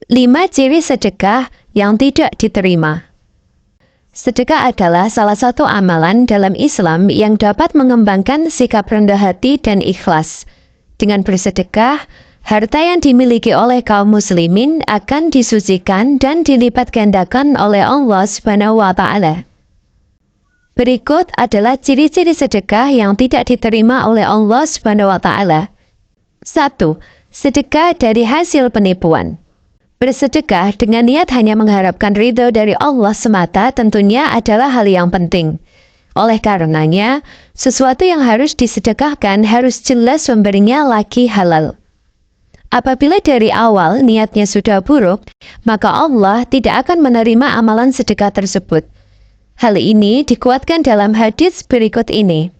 5 ciri sedekah yang tidak diterima. Sedekah adalah salah satu amalan dalam Islam yang dapat mengembangkan sikap rendah hati dan ikhlas. Dengan bersedekah, harta yang dimiliki oleh kaum muslimin akan disucikan dan dilipat gandakan oleh Allah Subhanahu wa Ta'ala. Berikut adalah ciri-ciri sedekah yang tidak diterima oleh Allah Subhanahu wa Ta'ala. 1. Sedekah dari hasil penipuan. Bersedekah dengan niat hanya mengharapkan ridho dari Allah semata tentunya adalah hal yang penting. Oleh karenanya, sesuatu yang harus disedekahkan harus jelas memberinya lagi halal. Apabila dari awal niatnya sudah buruk, maka Allah tidak akan menerima amalan sedekah tersebut. Hal ini dikuatkan dalam hadis berikut ini.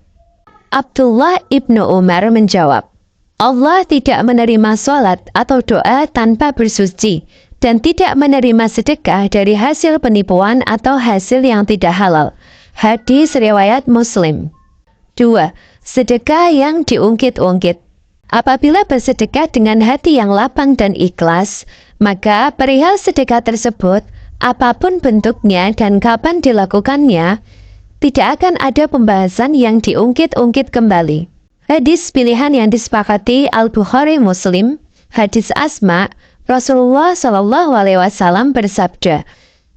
Abdullah ibnu Umar menjawab, Allah tidak menerima sholat atau doa tanpa bersuci, dan tidak menerima sedekah dari hasil penipuan atau hasil yang tidak halal. Hadis riwayat Muslim. 2. Sedekah yang diungkit-ungkit. Apabila bersedekah dengan hati yang lapang dan ikhlas, maka perihal sedekah tersebut, apapun bentuknya dan kapan dilakukannya, tidak akan ada pembahasan yang diungkit-ungkit kembali. Hadis pilihan yang disepakati Al-Bukhari Muslim, hadis Asma, Rasulullah SAW bersabda,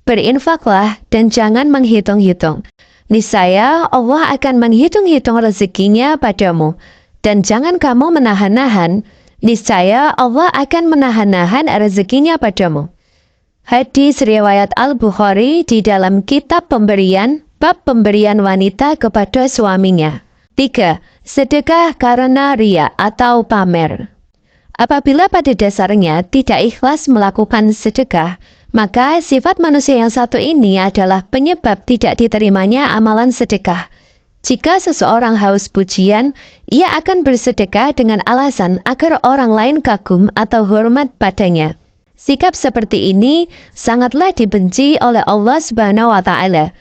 berinfaklah dan jangan menghitung-hitung. Niscaya Allah akan menghitung-hitung rezekinya padamu, dan jangan kamu menahan-nahan, niscaya Allah akan menahan-nahan rezekinya padamu. Hadis riwayat Al-Bukhari di dalam kitab pemberian, bab pemberian wanita kepada suaminya. 3. Sedekah karena riya atau pamer. Apabila pada dasarnya tidak ikhlas melakukan sedekah, maka sifat manusia yang satu ini adalah penyebab tidak diterimanya amalan sedekah. Jika seseorang haus pujian, ia akan bersedekah dengan alasan agar orang lain kagum atau hormat padanya. Sikap seperti ini sangatlah dibenci oleh Allah Subhanahu wa Ta'ala.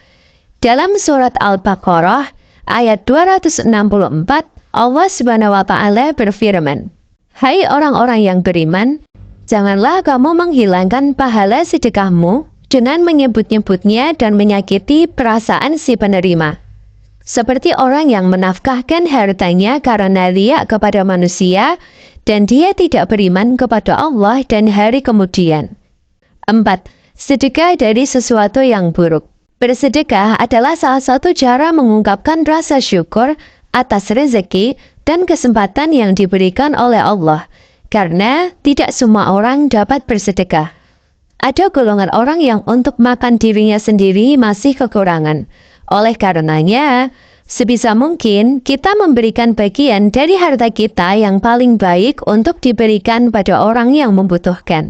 Dalam surat Al-Baqarah ayat 264, Allah Subhanahu wa Ta'ala berfirman, hai orang-orang yang beriman, janganlah kamu menghilangkan pahala sedekahmu dengan menyebut-nyebutnya dan menyakiti perasaan si penerima. Seperti orang yang menafkahkan hartanya karena riya kepada manusia, dan dia tidak beriman kepada Allah dan hari kemudian. 4. Sedekah dari sesuatu yang buruk. Bersedekah adalah salah satu cara mengungkapkan rasa syukur atas rezeki dan kesempatan yang diberikan oleh Allah, karena tidak semua orang dapat bersedekah. Ada golongan orang yang untuk makan dirinya sendiri masih kekurangan. Oleh karenanya, sebisa mungkin kita memberikan bagian dari harta kita yang paling baik untuk diberikan pada orang yang membutuhkan.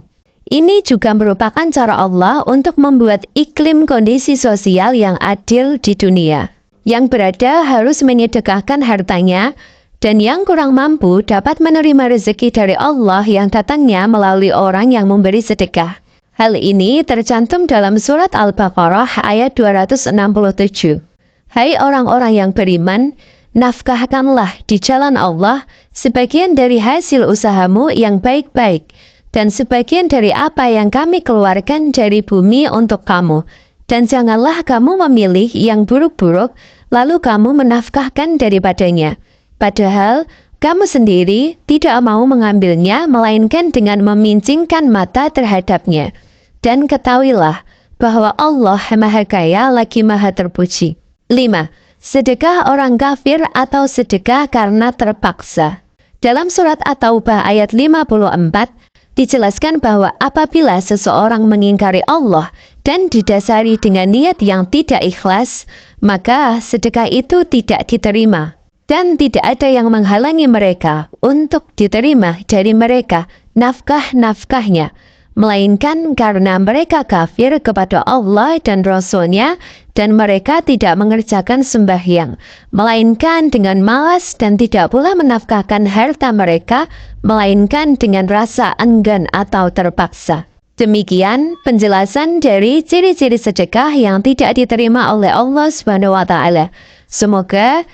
Ini juga merupakan cara Allah untuk membuat iklim kondisi sosial yang adil di dunia. Yang berada harus menyedekahkan hartanya, dan yang kurang mampu dapat menerima rezeki dari Allah yang datangnya melalui orang yang memberi sedekah. Hal ini tercantum dalam surat Al-Baqarah ayat 267. Hai orang-orang yang beriman, nafkahkanlah di jalan Allah sebagian dari hasil usahamu yang baik-baik, dan sebagian dari apa yang kami keluarkan dari bumi untuk kamu. Dan janganlah kamu memilih yang buruk-buruk, lalu kamu menafkahkan daripadanya. Padahal, kamu sendiri tidak mau mengambilnya, melainkan dengan memincingkan mata terhadapnya. Dan ketahuilah bahwa Allah Maha Kaya lagi Maha Terpuji. 5. Sedekah orang kafir atau sedekah karena terpaksa. Dalam surat At-Taubah ayat 54, dijelaskan bahwa apabila seseorang mengingkari Allah dan didasari dengan niat yang tidak ikhlas, maka sedekah itu tidak diterima. Dan tidak ada yang menghalangi mereka untuk diterima dari mereka nafkah-nafkahnya, melainkan karena mereka kafir kepada Allah dan Rasul-Nya, dan mereka tidak mengerjakan sembahyang, melainkan dengan malas, dan tidak pula menafkahkan harta mereka, melainkan dengan rasa enggan atau terpaksa. Demikian penjelasan dari ciri-ciri sedekah yang tidak diterima oleh Allah Subhanahu wa Ta'ala. Semoga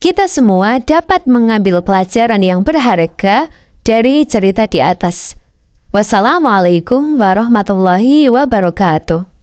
kita semua dapat mengambil pelajaran yang berharga dari cerita di atas. Wassalamualaikum warahmatullahi wabarakatuh.